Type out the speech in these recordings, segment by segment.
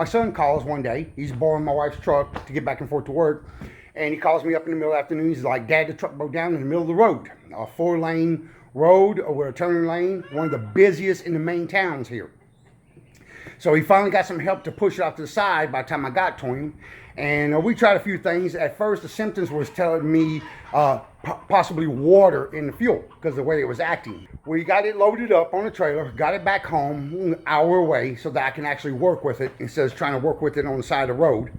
my son calls one day. He's borrowing my wife's truck to get back and forth to work. And he calls me up in the middle of the afternoon. He's like, Dad, the truck broke down in the middle of the road. A 4-lane road with a turning lane. One of the busiest in the main towns here. So he finally got some help to push it off to the side by the time I got to him. And we tried a few things. At first, the symptoms was telling me possibly water in the fuel because of the way it was acting. We got it loaded up on the trailer, got it back home an hour away so that I can actually work with it instead of trying to work with it on the side of the road.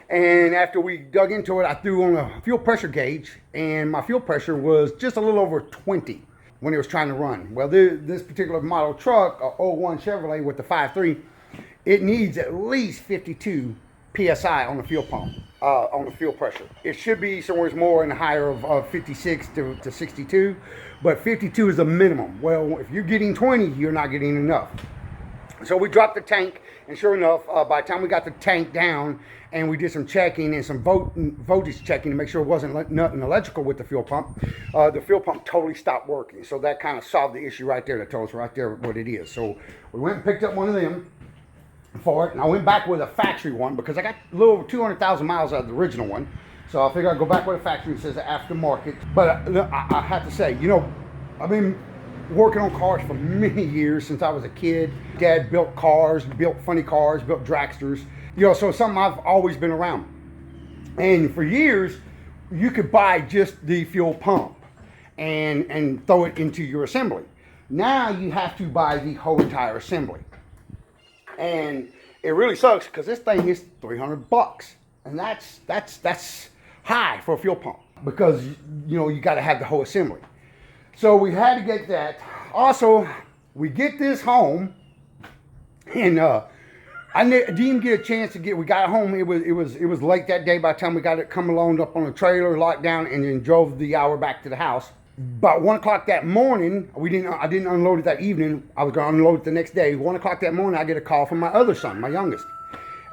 And after we dug into it, I threw on a fuel pressure gauge, and my fuel pressure was just a little over 20 when it was trying to run. Well, this particular model truck, a 01 Chevrolet with the 5.3, it needs at least 52 PSI on the fuel pump, on the fuel pressure. It should be somewhere more in the higher of 56 to 62, but 52 is the minimum. Well, if you're getting 20, you're not getting enough. So we dropped the tank, and sure enough, by the time we got the tank down and we did some checking and some voltage checking to make sure it wasn't nothing electrical with the fuel pump totally stopped working. So that kind of solved the issue right there. That told us right there what it is. So we went and picked up one of them for it, and I went back with a factory one because I got a little over 200,000 miles out of the original one. So I figured I'd go back with a factory that says aftermarket. But I have to say, you know, I've been working on cars for many years since I was a kid. Dad built cars, built funny cars, built dragsters. You know, so it's something I've always been around. And for years, you could buy just the fuel pump and throw it into your assembly. Now you have to buy the whole entire assembly. And it really sucks because this thing is $300. And that's high for a fuel pump because, you know, you got to have the whole assembly. So we had to get that. Also, we get this home, and I didn't even get a chance to get. We got it home. It was late that day by the time we got it come along up on the trailer, locked down, and then drove the hour back to the house. About 1 o'clock that morning, I didn't unload it that evening. I was going to unload it the next day. 1 o'clock that morning, I get a call from my other son, my youngest,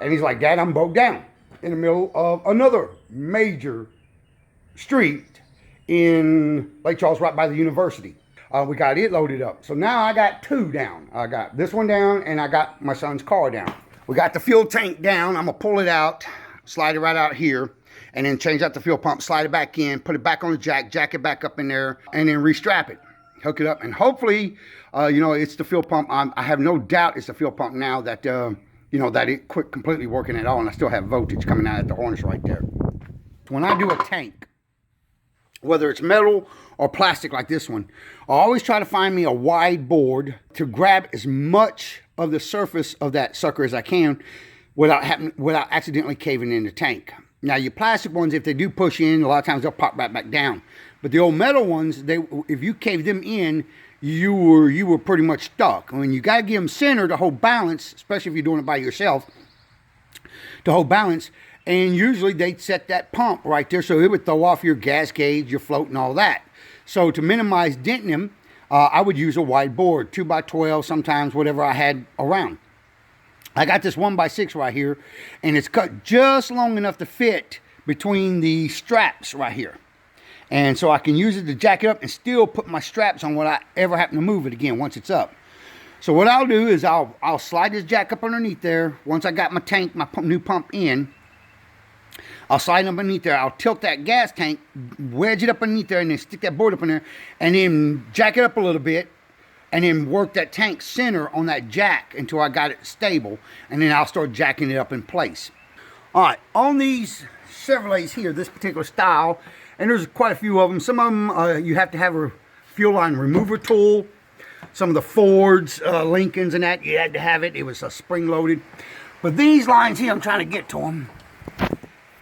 and he's like, "Dad, I'm broke down in the middle of another major street in Lake Charles, right by the university." We got it loaded up. So now I got two down. I got this one down, and I got my son's car down. We got the fuel tank down. I'm gonna pull it out, slide it right out here, and then change out the fuel pump, slide it back in, put it back on the jack it back up in there, and then restrap it, hook it up, and hopefully, you know, it's the fuel pump. I have no doubt it's the fuel pump now that, you know, that it quit completely working at all, and I still have voltage coming out at the harness right there. When I do a tank, whether it's metal or plastic like this one, I always try to find me a wide board to grab as much of the surface of that sucker as I can without accidentally caving in the tank. Now your plastic ones, if they do push in, a lot of times they'll pop right back down. But the old metal ones, if you cave them in, you were pretty much stuck. I mean, you got to get them centered to hold balance, especially if you're doing it by yourself, to hold balance. And usually they'd set that pump right there so it would throw off your gas gauge, your float, and all that. So to minimize denting them, I would use a wide board, 2x12, sometimes whatever I had around. I got this 1x6 right here, and it's cut just long enough to fit between the straps right here. And so I can use it to jack it up and still put my straps on when I ever happen to move it again once it's up. So what I'll do is I'll slide this jack up underneath there. Once I got my tank, my new pump in, I'll slide it up underneath there. I'll tilt that gas tank, wedge it up underneath there, and then stick that board up in there, and then jack it up a little bit, and then work that tank center on that jack until I got it stable, and then I'll start jacking it up in place. All right, on these Chevrolets here, this particular style, and there's quite a few of them. Some of them you have to have a fuel line remover tool. Some of the Fords, Lincolns, and that, you had to have it. It was spring-loaded. But these lines here, I'm trying to get to them.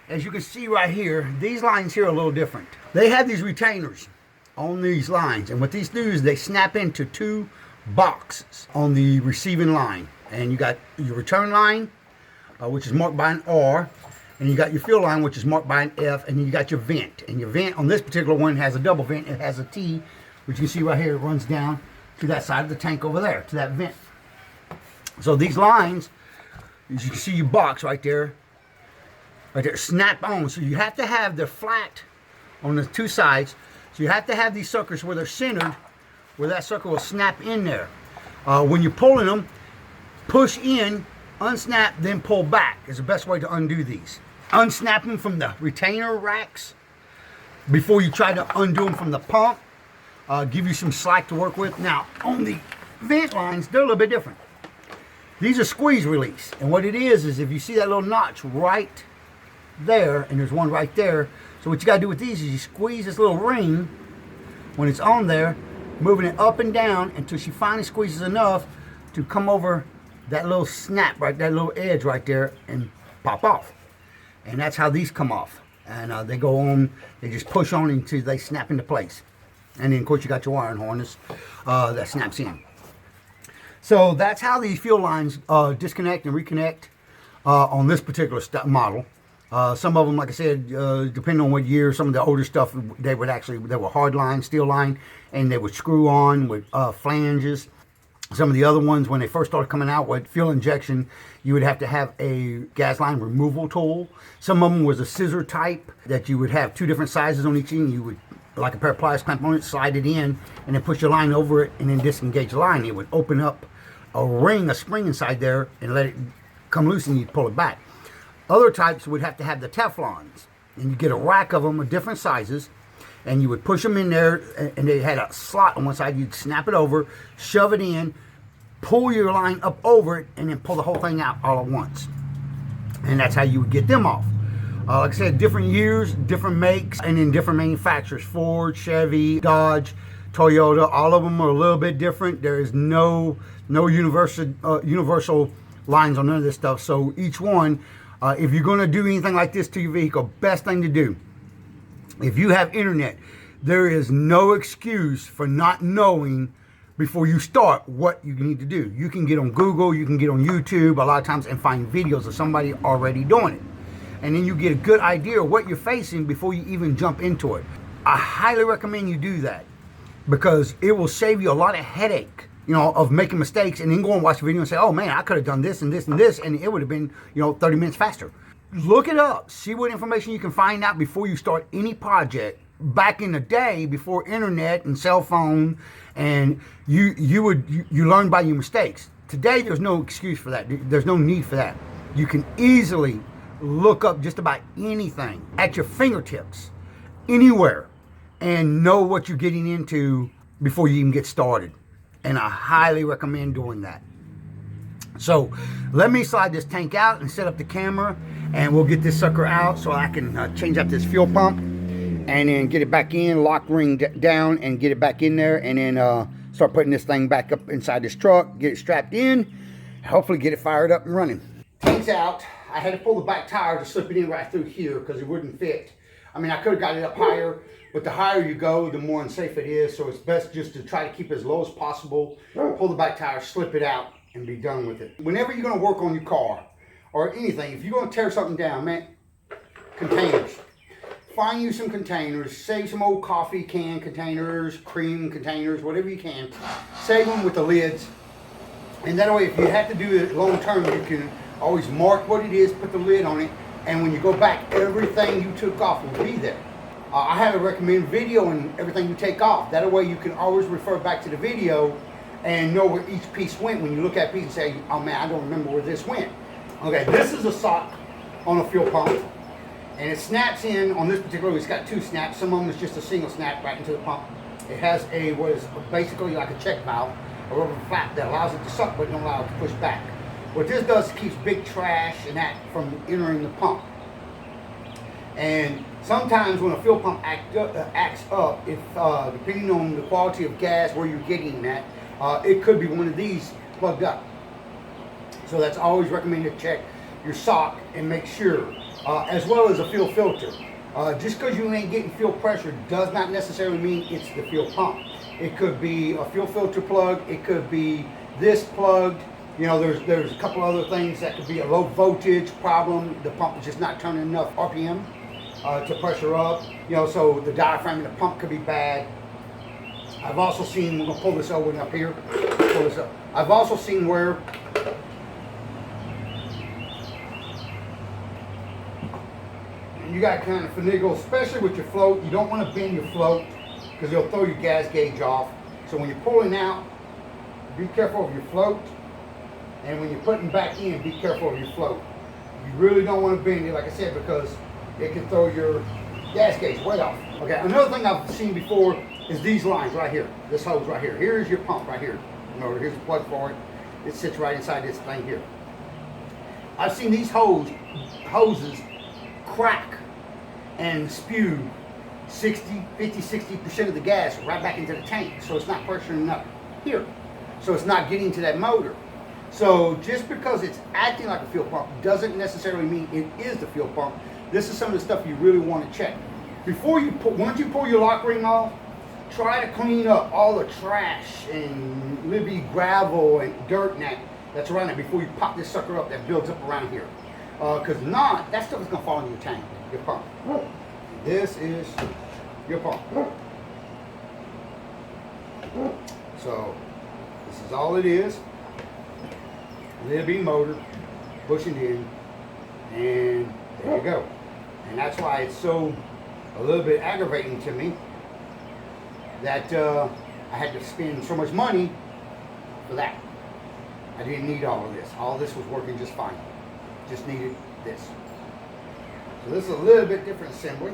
As you can see right here, these lines here are a little different. They have these retainers on these lines, and what these do is they snap into two boxes on the receiving line. And you got your return line, which is marked by an R, and you got your fuel line, which is marked by an F, and then you got your vent. And your vent on this particular one has a double vent. It has a T, which you can see right here, it runs down to that side of the tank over there, to that vent. So these lines, as you can see, your box right there, snap on. So you have to have the flat on the two sides. So you have to have these suckers where they're centered, where that sucker will snap in there. When you're pulling them, push in Unsnap, then pull back is the best way to undo these. Unsnap them from the retainer racks before you try to undo them from the pump. Give you some slack to work with. Now, on the vent lines, they're a little bit different. These are squeeze release. And what it is if you see that little notch right there, and there's one right there. So what you got to do with these is you squeeze this little ring when it's on there, moving it up and down until she finally squeezes enough to come over that little snap, right, that little edge right there, and pop off. And that's how these come off. And they go on, they just push on until they snap into place. And then, of course, you got your wiring harness that snaps in. So that's how these fuel lines disconnect and reconnect on this particular model. Some of them, like I said, depending on what year, some of the older stuff, they were hard line, steel line, and they would screw on with flanges. Some of the other ones, when they first started coming out with fuel injection, you would have to have a gas line removal tool. Some of them was a scissor type that you would have two different sizes on each end. You would, like a pair of pliers, clamp on it, slide it in, and then push your line over it, and then disengage the line. It would open up a spring inside there, and let it come loose, and you'd pull it back. Other types would have to have the Teflons, and you get a rack of them of different sizes, and you would push them in there, and they had a slot on one side. You'd snap it over, shove it in, pull your line up over it, and then pull the whole thing out all at once. And that's how you would get them off. Like I said, different years, different makes, and then different manufacturers. Ford, Chevy, Dodge, Toyota, all of them are a little bit different. There is no universal lines on none of this stuff. So each one, if you're going to do anything like this to your vehicle, best thing to do, if you have internet, there is no excuse for not knowing before you start what you need to do. You can get on Google, you can get on YouTube a lot of times and find videos of somebody already doing it. And then you get a good idea of what you're facing before you even jump into it. I highly recommend you do that because it will save you a lot of headache, of making mistakes, and then go and watch the video and say, oh man, I could have done this and this and this, and it would have been, 30 minutes faster. Look it up, see what information you can find out before you start any project. Back in the day, before internet and cell phone, and you learn by your mistakes. Today, there's no excuse for that. There's no need for that. You can easily look up just about anything at your fingertips, anywhere, and know what you're getting into before you even get started. And I highly recommend doing that. So let me slide this tank out and set up the camera, and we'll get this sucker out so I can change up this fuel pump, and then get it back in, lock ring down, and get it back in there, and then start putting this thing back up inside this truck, get it strapped in, hopefully get it fired up and running. Tank's out. I had to pull the back tire to slip it in right through here because it wouldn't fit. I mean, I could have got it up higher, but the higher you go, the more unsafe it is, so it's best just to try to keep it as low as possible, pull the back tire, slip it out, and be done with it. Whenever you're going to work on your car or anything, if you're going to tear something down, man, containers. Find you some containers, save some old coffee can containers, cream containers, whatever you can. Save them with the lids. And that way, if you have to do it long term, you can always mark what it is, put the lid on it, and when you go back, everything you took off will be there. I highly recommend videoing everything you take off. That way you can always refer back to the video and know where each piece went when you look at a piece and say, oh man, I don't remember where this went. Okay, this is a sock on a fuel pump. And it snaps in on this particular, it's got two snaps. Some of them is just a single snap right into the pump. It has what is basically like a check valve, a rubber flap that allows it to suck but don't allow it to push back. What this does is keeps big trash and that from entering the pump. And sometimes when a fuel pump acts up, if depending on the quality of gas, where you're getting that, it could be one of these plugged up. So that's always recommended to check your sock and make sure. As well as a fuel filter. Just because you ain't getting fuel pressure does not necessarily mean it's the fuel pump. It could be a fuel filter plug. It could be this plugged. There's a couple other things that could be a low voltage problem. The pump is just not turning enough RPM to pressure up. So the diaphragm in the pump could be bad. I've also seen, we're gonna pull this over up here. Pull this up. I've also seen where you got to kind of finagle, especially with your float. You don't want to bend your float because you'll throw your gas gauge off. So when you're pulling out, be careful of your float. And when you're putting back in, be careful of your float. You really don't want to bend it, like I said, because it can throw your gas gauge way off. Okay, another thing I've seen before is these lines right here. This hose right here. Here's your pump right here. Here's the plug for it. It sits right inside this thing here. I've seen these hoses crack and spew 50-60% of the gas right back into the tank. So it's not pressuring up here. So it's not getting to that motor. So just because it's acting like a fuel pump doesn't necessarily mean it is the fuel pump. This is some of the stuff you really want to check. Once you pull your lock ring off, try to clean up all the trash and libby gravel and dirt and that's around it before you pop this sucker up that builds up around here. Because not, that stuff is going to fall into your tank, your pump. This is your pump. So this is all it is. Libby motor, pushing in, and there you go. And that's why it's so a little bit aggravating to me that I had to spend so much money for that. I didn't need all of this. All this was working just fine. Just needed this. So this is a little bit different assembly.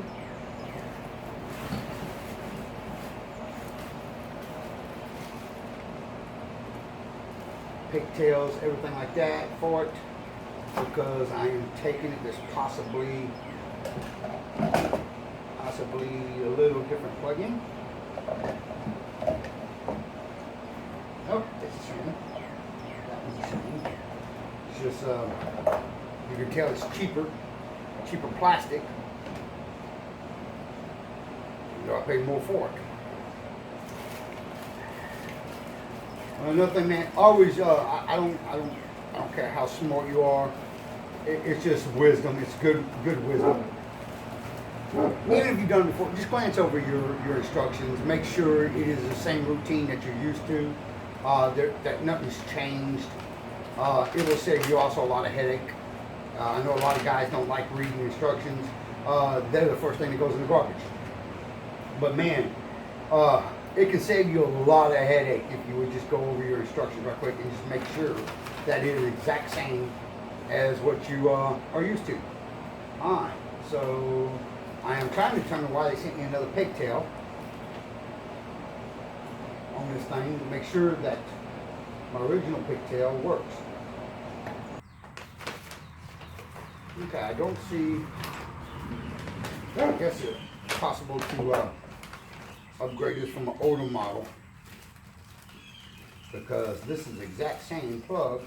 Pigtails, everything like that for it, because I am taking it. There's possibly a little different plug-in. Nope, it's the same. That one's the same. It's just you can tell it's cheaper plastic. I paid more for it. Another thing, man, always, I don't care how smart you are. It's just wisdom. It's good wisdom. Even if you've done it before, just glance over your instructions. Make sure it is the same routine that you're used to. That nothing's changed. It will save you also a lot of headache. I know a lot of guys don't like reading instructions. They're the first thing that goes in the garbage. But man, it can save you a lot of headache if you would just go over your instructions right quick and just make sure that it is the exact same as what you are used to. Alright, so I am trying to determine why they sent me another pigtail on this thing to make sure that my original pigtail works. Okay, I don't see, I guess it's possible to upgrade this from an older model, because this is the exact same plug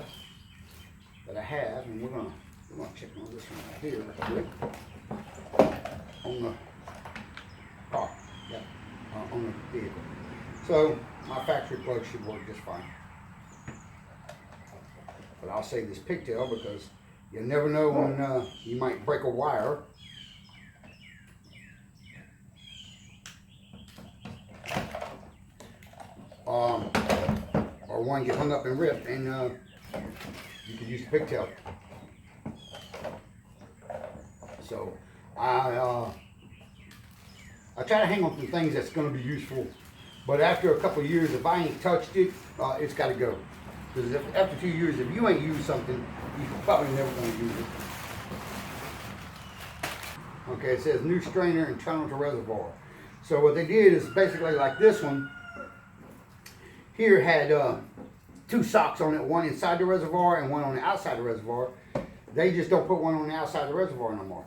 that I have, and we're gonna check on this one right here real quick on the car, yeah, on the vehicle. So my factory plug should work just fine, but I'll save this pigtail because you never know when you might break a wire. Or one get hung up and ripped, and you could use the pigtail. So I try to hang on to things that's going to be useful, but after a couple of years, if I ain't touched it, it's got to go. Because after 2 years, if you ain't used something, you're probably never going to use it. Okay, it says new strainer and tunnel to reservoir. So what they did is basically like this one here had two socks on it, one inside the reservoir and one on the outside the reservoir. They just don't put one on the outside the reservoir no more.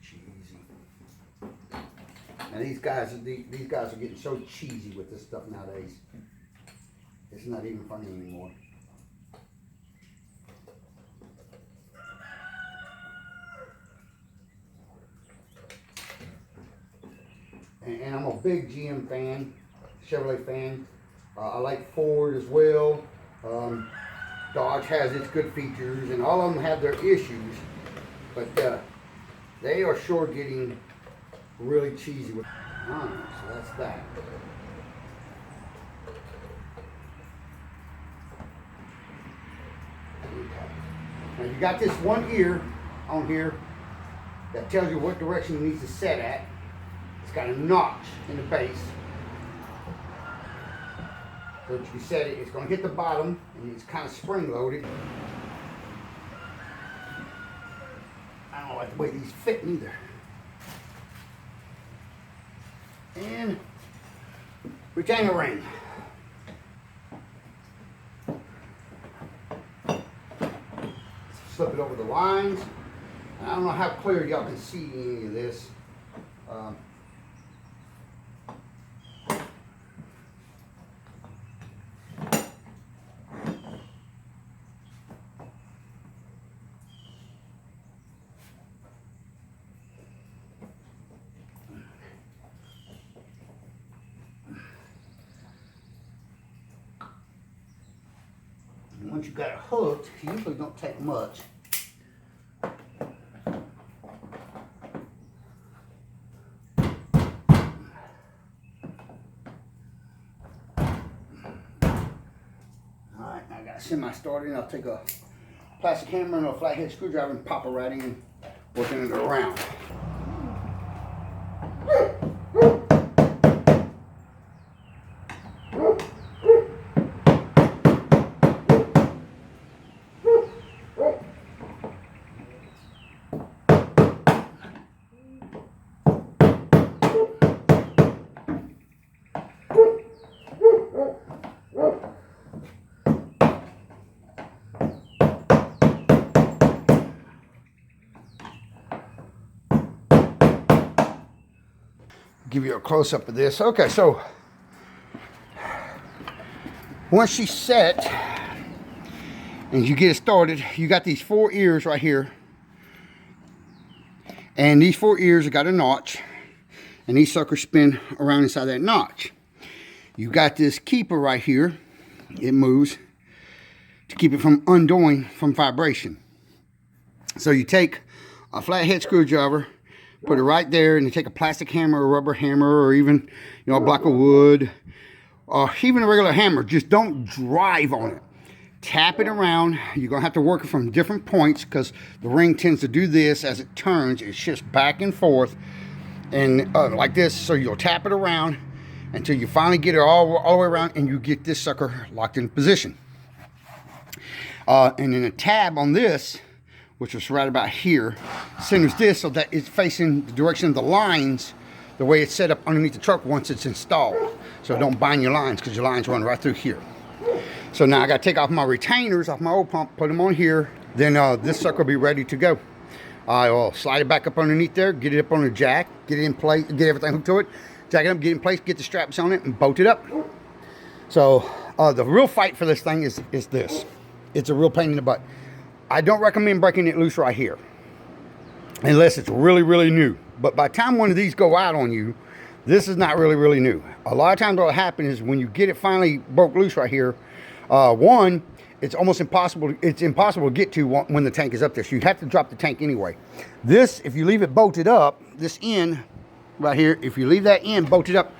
Cheesy. Now these guys are getting so cheesy with this stuff nowadays. It's not even funny anymore. And I'm a big GM fan, Chevrolet fan. I like Ford as well. Dodge has its good features, and all of them have their issues, but they are sure getting really cheesy with. Alright, so that's that. Now you got this one ear on here that tells you what direction it needs to set at. It's got a notch in the base. So that you can set it. It's going to hit the bottom, and it's kind of spring loaded. I don't like the way these fit either. And retainer ring. Slip it over the lines. I don't know how clear y'all can see any of this. Once you got it hooked, you usually don't take much. Alright, now I got a semi started, and I'll take a plastic hammer and a flathead screwdriver and pop it right in, working it around. Give you a close-up of this. Okay, so once she's set and you get it started, you got these 4 ears right here, and these 4 ears have got a notch, and these suckers spin around inside that notch. You got this keeper right here. It moves to keep it from undoing from vibration. So you take a flathead screwdriver, put it right there, and you take a plastic hammer, a rubber hammer, or even, a block of wood, or even a regular hammer. Just don't drive on it. Tap it around. You're going to have to work it from different points because the ring tends to do this as it turns. It shifts back and forth, and like this. So you'll tap it around until you finally get it all the way around, and you get this sucker locked in position. And then a tab on this, which is right about here, centers this so that it's facing the direction of the lines, the way it's set up underneath the truck once it's installed. So don't bind your lines, because your lines run right through here. So now I got to take off my retainers off my oil pump, put them on here, then this sucker will be ready to go. I'll slide it back up underneath there, get it up on the jack, get it in place, get everything hooked to it, jack it up, get it in place, get the straps on it, and bolt it up. So the real fight for this thing is this. It's a real pain in the butt. I don't recommend breaking it loose right here, unless it's really, really new. But by the time one of these go out on you, this is not really, really new. A lot of times what will happen is when you get it finally broke loose right here, one, it's almost impossible. It's impossible to get to when the tank is up there. So you have to drop the tank anyway. This, if you leave it bolted up, this end right here, if you leave that end bolted up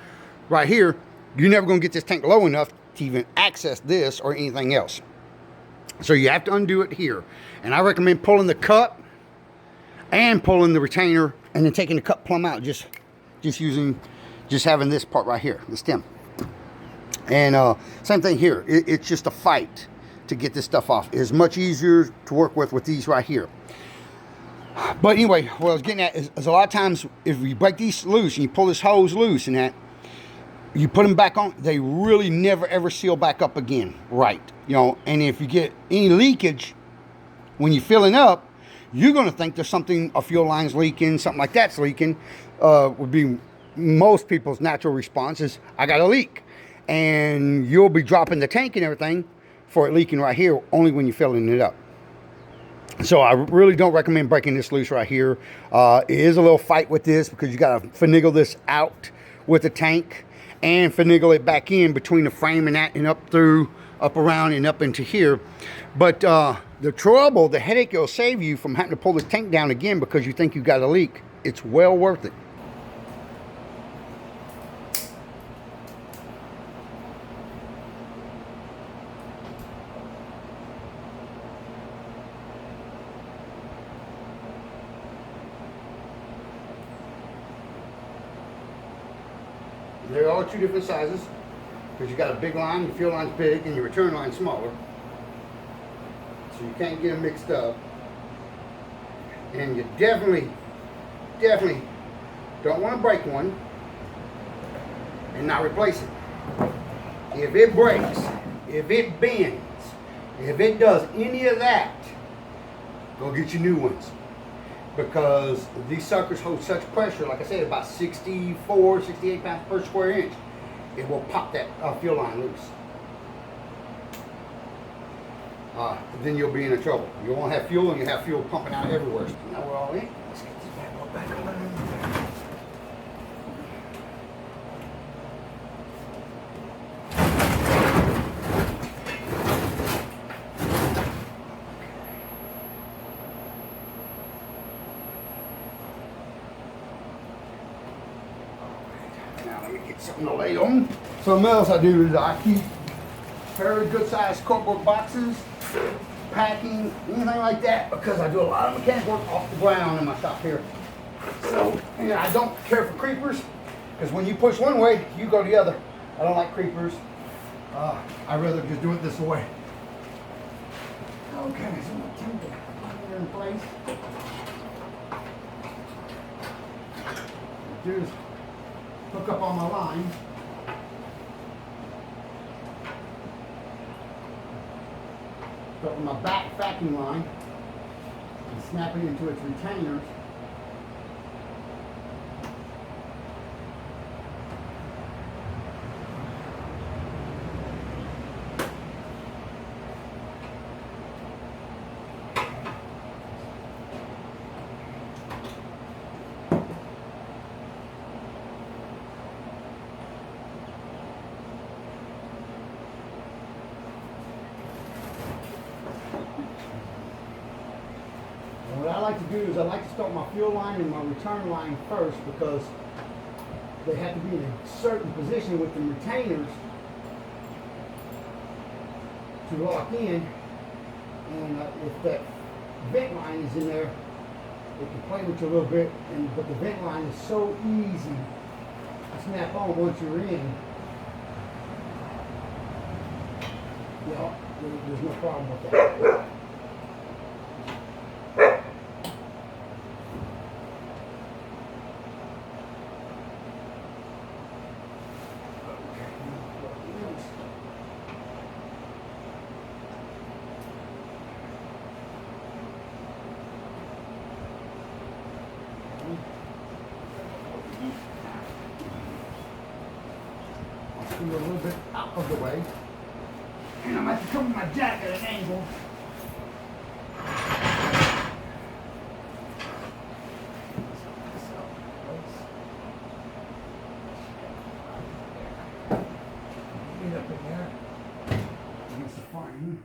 right here, you're never going to get this tank low enough to even access this or anything else. So you have to undo it here. And I recommend pulling the cup and pulling the retainer and then taking the cup plumb out. Just having this part right here, the stem. And same thing here. It's just a fight to get this stuff off. It's much easier to work with these right here. But anyway, what I was getting at is a lot of times if you break these loose and you pull this hose loose and that, you put them back on, they really never ever seal back up again, right? And if you get any leakage when you're filling up, you're going to think there's something, a fuel line's leaking, something like that's leaking. Would be most people's natural response is, I got a leak. And you'll be dropping the tank and everything for it leaking right here, only when you're filling it up. So I really don't recommend breaking this loose right here. It is a little fight with this because you got to finagle this out with the tank and finagle it back in between the frame and that, and up around and up into here. But the trouble, the headache it'll save you from having to pull this tank down again because you think you got a leak, it's well worth it. They're all 2 different sizes. because you got a big line, your fuel line's big, and your return line's smaller. So you can't get them mixed up. And you definitely don't want to break one and not replace it. If it breaks, if it bends, if it does any of that, go get your new ones. Because these suckers hold such pressure, like I said, about 64, 68 pounds per square inch. It will pop that fuel line loose. Then you'll be in trouble. You won't have fuel, and you have fuel pumping out everywhere. Now we're all in. Let's get this bad boy back on. Now let me get something to lay on. Something else I do is I keep very good sized cardboard boxes, packing, anything like that, because I do a lot of mechanic work off the ground in my shop here. So, and I don't care for creepers, because when you push one way, you go the other. I don't like creepers. I'd rather just do it this way. Okay, so I'm going to put it in place. What I do is hook up on my line. Start with my back vacuum line and snap it into its retainers. What I like to do is I like to start my fuel line and my return line first, because they have to be in a certain position with the retainers to lock in. And if that vent line is in there, it can play with you a little bit. But the vent line is so easy to snap on once you're in. Yeah, there's no problem with that. I'll scoot a little bit out of the way. And I'm going to have to come with my jack at an angle. Get up in there against the frame.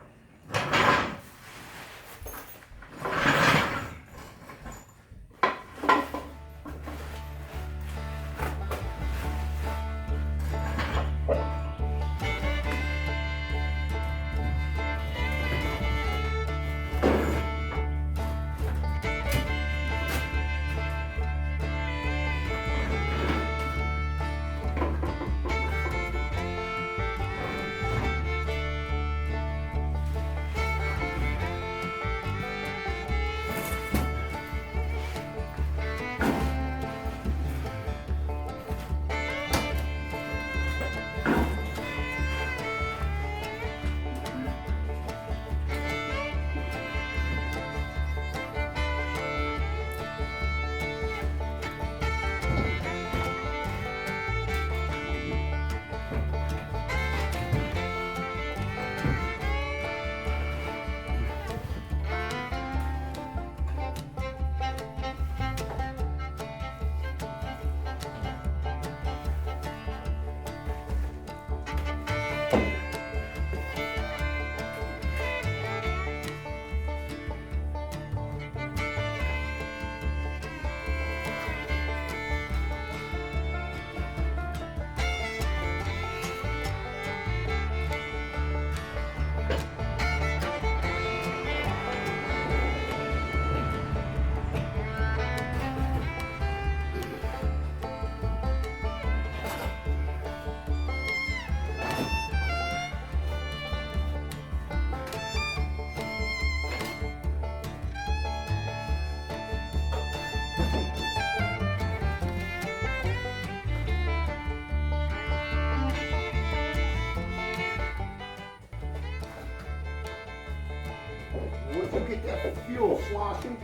Once you get that fuel sloshing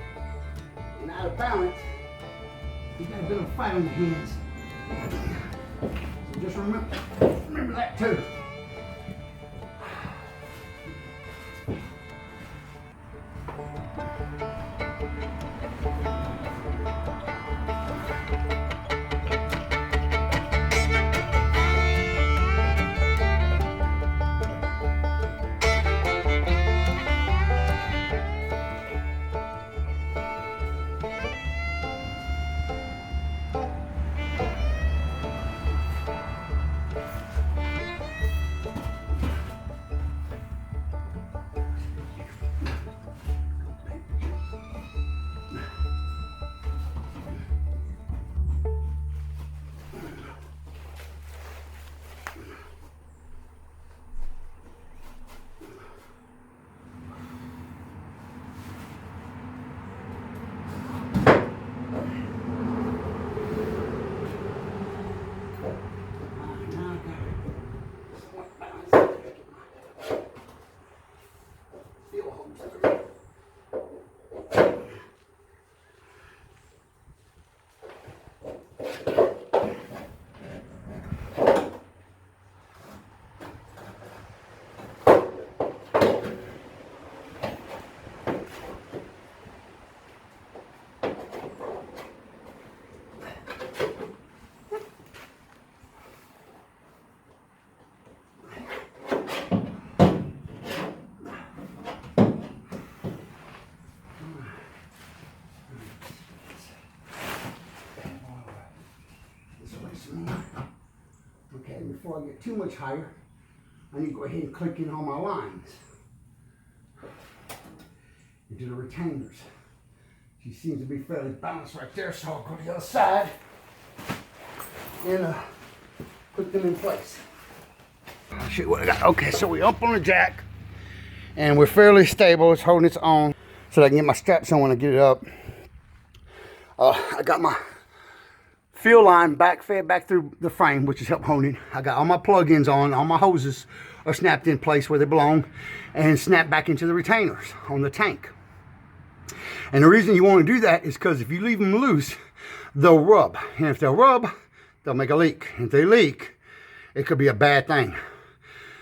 and out of balance, you got a bit of a fight on your hands. So just remember that too. Okay, before I get too much higher, I need to go ahead and click in all my lines into the retainers. She seems to be fairly balanced right there, so I'll go to the other side and put them in place. I'll show you what I got. Okay, so we're up on the jack and we're fairly stable. It's holding its own so that I can get my straps on when I get it up. I got my fuel line fed back through the frame, which is help holding. I got all my plug-ins on, all my hoses are snapped in place where they belong and snapped back into the retainers on the tank. And the reason you want to do that is because if you leave them loose, they'll rub. And if they'll rub, they'll make a leak. And if they leak, it could be a bad thing.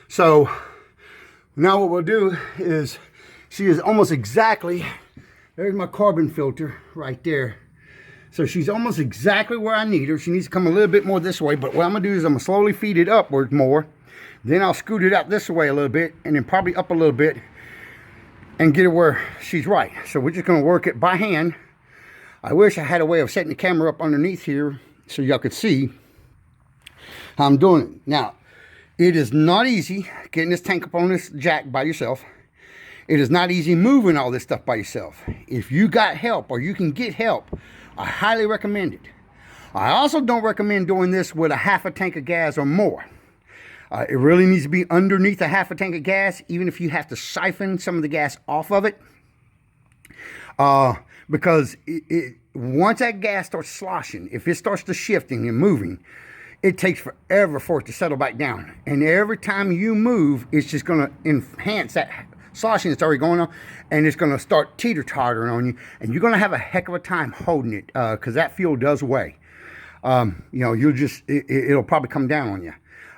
So now what we'll do is, she is almost exactly, there's my carbon filter right there. So she's almost exactly where I need her. She needs to come a little bit more this way, but what I'm gonna do is I'm gonna slowly feed it upwards more. Then I'll scoot it out this way a little bit, and then probably up a little bit, and get her where she's right. So we're just gonna work it by hand. I wish I had a way of setting the camera up underneath here so y'all could see how I'm doing it. Now, it is not easy getting this tank up on this jack by yourself. It is not easy moving all this stuff by yourself. If you got help or you can get help, I highly recommend it. I also don't recommend doing this with a half a tank of gas or more. It really needs to be underneath a half a tank of gas, even if you have to siphon some of the gas off of it. Because once that gas starts sloshing, if it starts to shifting and moving, it takes forever for it to settle back down. And every time you move, it's just going to enhance that sloshing that's already going on, and it's going to start teeter-tottering on you, and you're going to have a heck of a time holding it, because that fuel does weigh. You know, you'll just, it'll probably come down on you,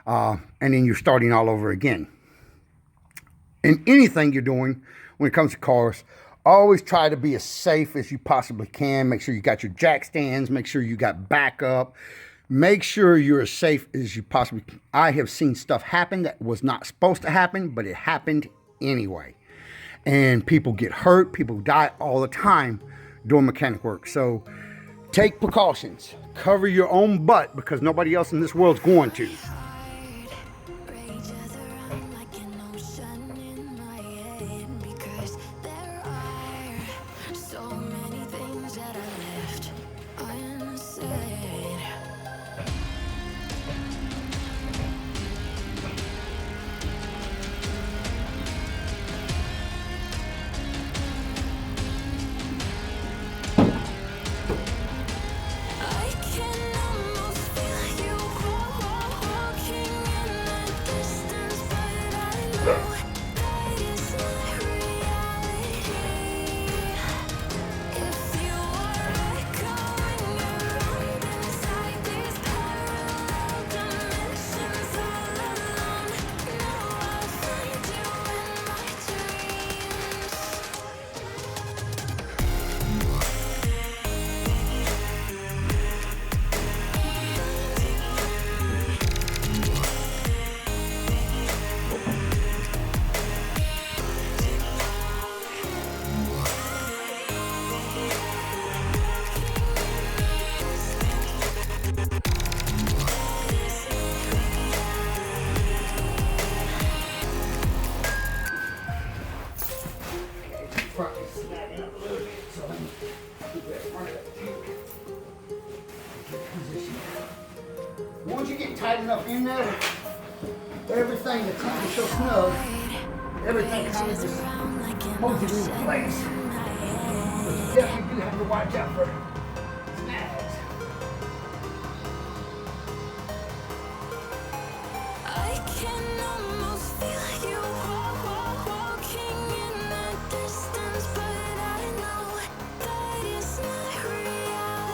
and then you're starting all over again. In anything you're doing when it comes to cars, always try to be as safe as you possibly can. Make sure you got your jack stands, make sure you got backup, make sure you're as safe as you possibly can. I have seen stuff happen that was not supposed to happen, but it happened anyway, and people get hurt, people die all the time doing mechanic work. So take precautions, cover your own butt, because nobody else in this world's going to. front is snagging up a little bit, so let me keep that front of that tank. Position. Once you get tight enough in there, everything, the tank is so snug, everything kind of just holds it in place. But you definitely do have to watch out for snags. I can almost feel you walking in the distance, but I know that it's not reality.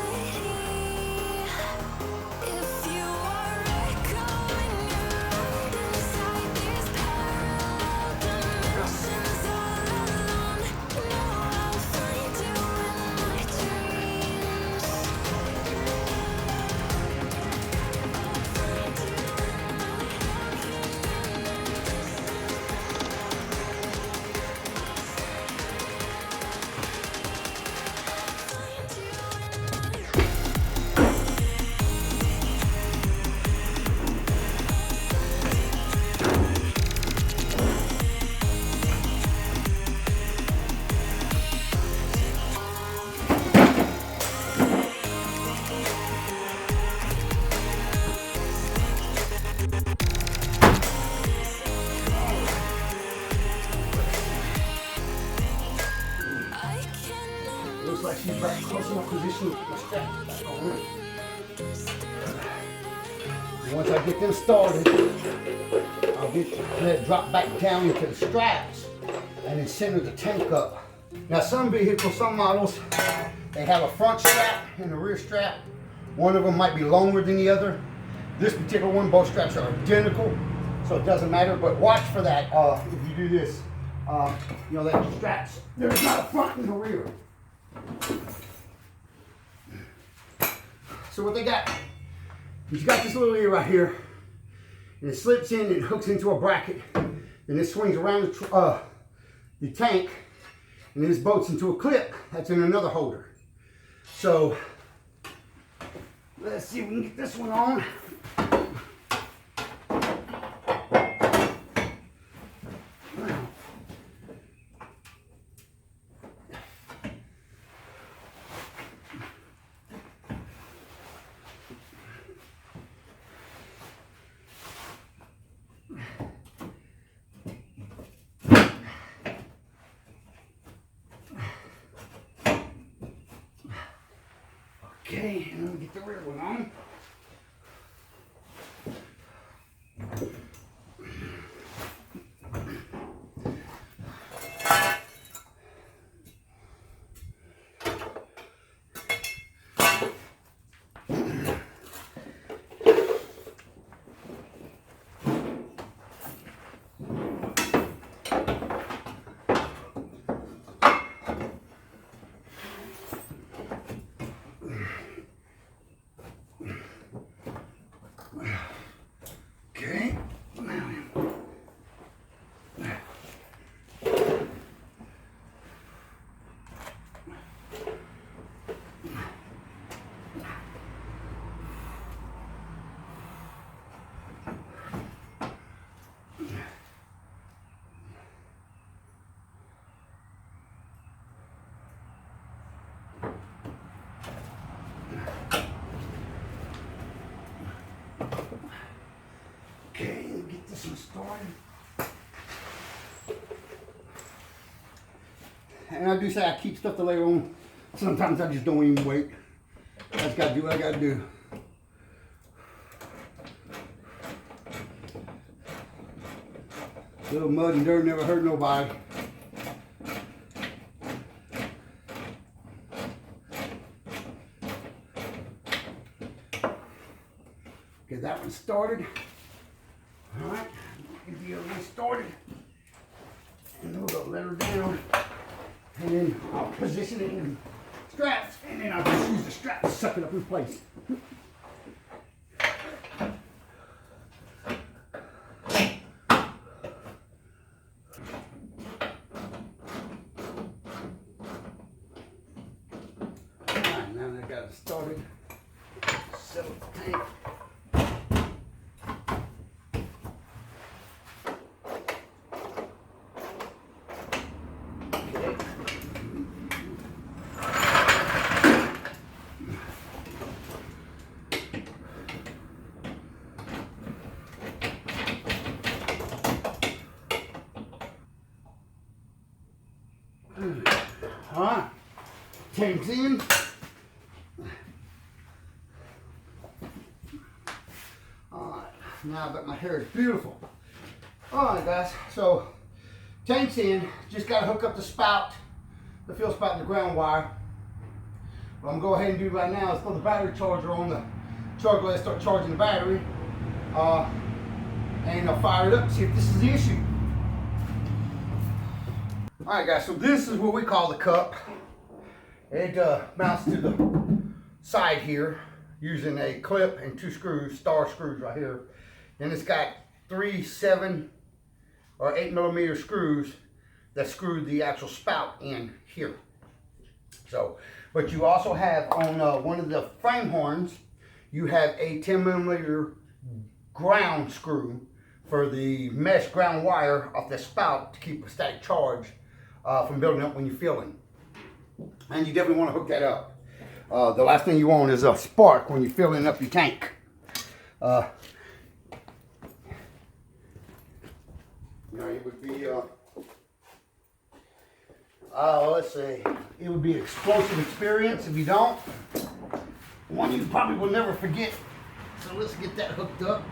If you are echoing around inside these parallel dimensions all alone, know I'll find you in my dreams. I'll find you in my walking in the Looks like she's back close enough position with the strap back on it. Once I get them started, I'll let it drop back down into the straps and then center the tank up. Now some vehicles, some models, they have a front strap and a rear strap. One of them might be longer than the other. This particular one, both straps are identical, so it doesn't matter, but watch for that if you do this. You know, that the straps, there's not a front and a rear. So what they got, you got this little ear right here, and it slips in and hooks into a bracket, and it swings around the tank, and this bolts into a clip that's in another holder. So let's see if we can get this one on. Okay, and let me get the rear one on. Okay, okay, get this one started. And I do say I keep stuff to later on. Sometimes I just don't even wait. I just gotta do what I gotta do. Little mud and dirt never hurt nobody. Get that one started. All right, get the other one started. And then we'll go let her down. And then I'll position it in straps, and then I'll just use the strap to suck it up in place. Alright, now that I got it started, settle the tank. Okay. Alright, tanks in. Alright, now that my hair is beautiful. Alright guys, so tank's in, just gotta hook up the spout, the fuel spout and the ground wire. What I'm gonna go ahead and do right now is put the battery charger on the charger, let's start charging the battery. And I'll fire it up and see if this is the issue. Alright guys, so this is what we call the cup. It mounts to the side here using a clip and 2 screws, star screws right here. And it's got 3 7 or 8 millimeter screws that screw the actual spout in here. So, but you also have on one of the frame horns, you have a 10 millimeter ground screw for the mesh ground wire off the spout to keep a static charge from building up when you're filling. And you definitely want to hook that up. The last thing you want is a spark when you're filling up your tank. It would be, let's see, it would be an explosive experience if you don't. One you probably will never forget. So let's get that hooked up.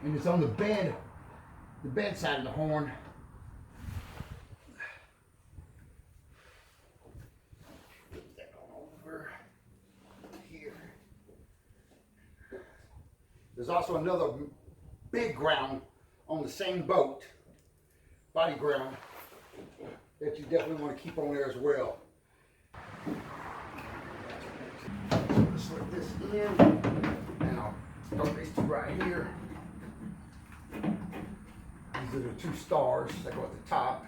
And it's on the bed side of the horn. Put that over here. There's also another big ground on the same boat, body ground, that you definitely want to keep on there as well. Slip this in, and I'll throw these 2 right here. These are the 2 stars that go at the top.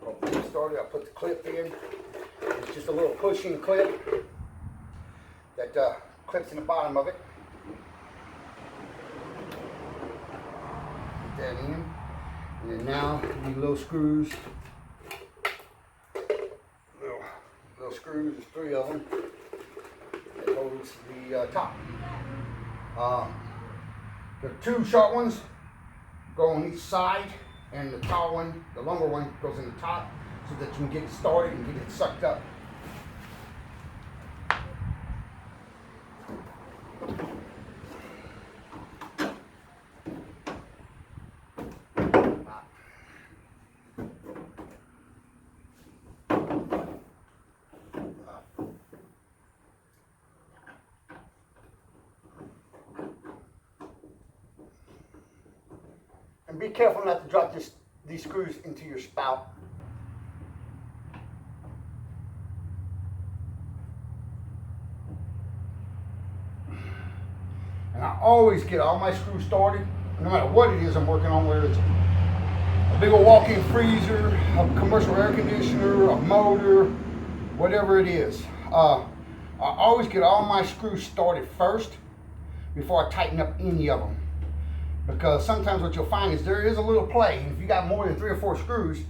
I'll get it started. I'll put the clip in. It's just a little pushing clip that clips in the bottom of it. Put that in. And then now these little screws, little screws, there's 3 of them, that holds the top. The 2 short ones go on each side, and the tall one, the longer one, goes in the top so that you can get it started and get it sucked up. And be careful not to drop these screws into your spout. And I always get all my screws started, no matter what it is I'm working on, whether it's a big old walk-in freezer, a commercial air conditioner, a motor, whatever it is. I always get all my screws started first before I tighten up any of them. Because sometimes what you'll find is there is a little play, and if you got more than 3 or 4 screws,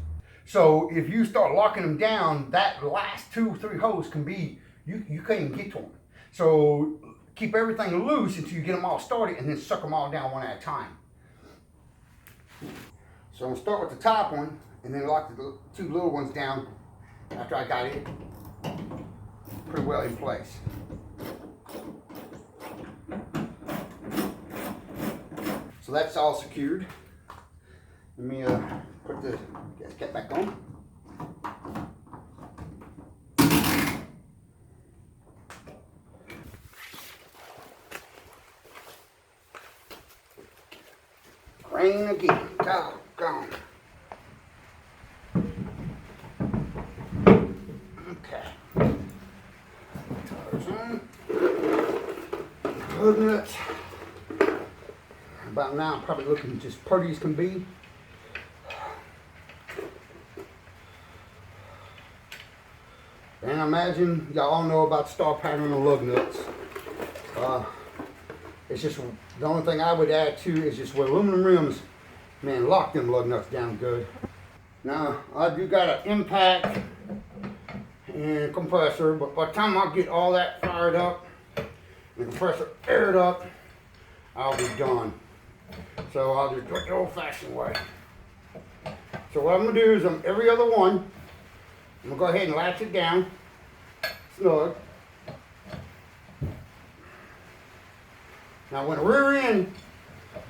so if you start locking them down, that last 2 or 3 holes can be, you can't even get to them. So keep everything loose until you get them all started, and then suck them all down one at a time. So I'm gonna start with the top one, and then lock the 2 little ones down after I got it pretty well in place. So that's all secured. Let me put the gasket back on. Rain again. Doggone. Okay. Tires on. Hood nuts. About now, I'm probably looking just pretty as can be. And I imagine y'all all know about star pattern on lug nuts. It's just the only thing I would add to is just with aluminum rims, man, lock them lug nuts down good. Now, I do got an impact and compressor, but by the time I get all that fired up, the compressor aired up, I'll be done. So I'll just do it the old-fashioned way. So what I'm gonna do is every other one, I'm gonna go ahead and latch it down, snug. Now when the rear end,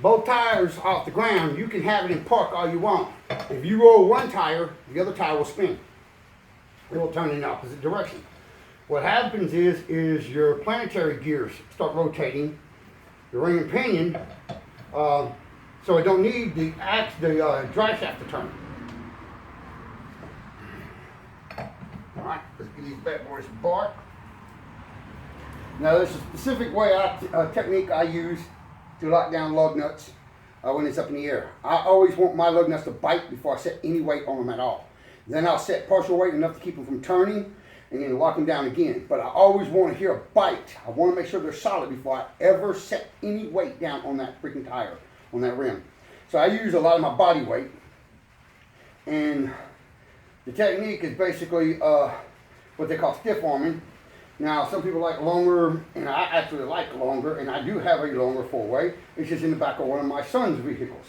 both tires off the ground, you can have it in park all you want. If you roll one tire, the other tire will spin. It will turn in the opposite direction. What happens is your planetary gears start rotating, the ring and pinion, so it don't need the drive shaft to turn. All right, let's get these bad boys apart. Now there's a specific technique I use to lock down lug nuts when it's up in the air. I always want my lug nuts to bite before I set any weight on them at all. Then I'll set partial weight enough to keep them from turning and then lock them down again. But I always want to hear a bite. I want to make sure they're solid before I ever set any weight down on that freaking tire, on that rim. So I use a lot of my body weight. And the technique is basically what they call stiff arming. Now, some people like longer, and I actually like longer, and I do have a longer four-way. It's just in the back of one of my son's vehicles.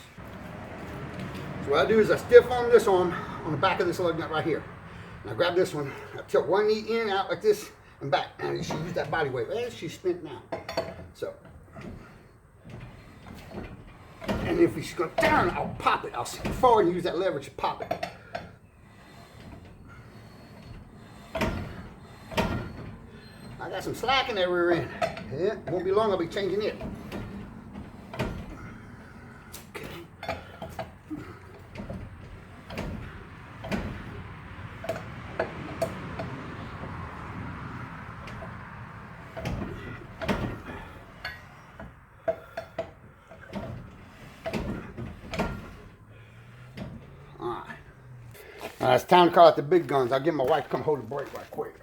So what I do is I stiff arm this arm on the back of this lug nut right here. And I grab this one, I tilt one knee in, out like this, and back. And you should use that body weight. Well, she's spent now. So. And if she's going down, I'll pop it. I'll sit forward and use that leverage to pop it. I got some slack in that rear end. Yeah, won't be long, I'll be changing it. Okay. All right, it's time to call out the big guns. I'll get my wife to come hold the brake right quick.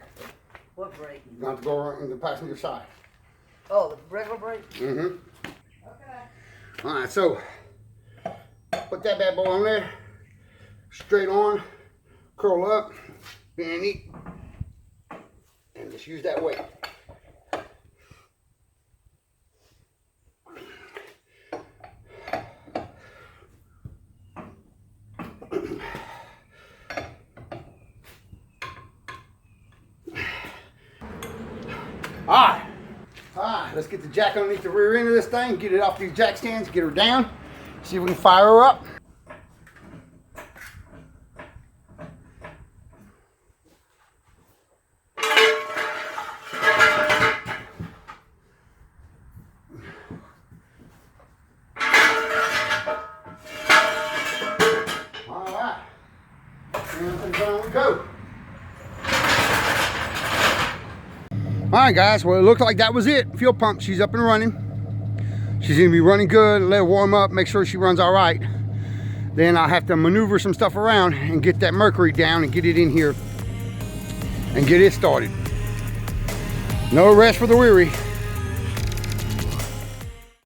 What brake? You have to go around on the passenger side. Oh, the regular brake? Mm-hmm. Okay. All right, so put that bad boy on there, straight on, curl up, bend knee, and just use that weight. All right, let's get the jack underneath the rear end of this thing, get it off these jack stands, get her down, see if we can fire her up. All right, and down we go. All right, guys, well, it looked like that was it. Fuel pump, she's up and running. She's gonna be running good, let her warm up, make sure she runs all right. Then I'll have to maneuver some stuff around and get that mercury down and get it in here and get it started. No rest for the weary.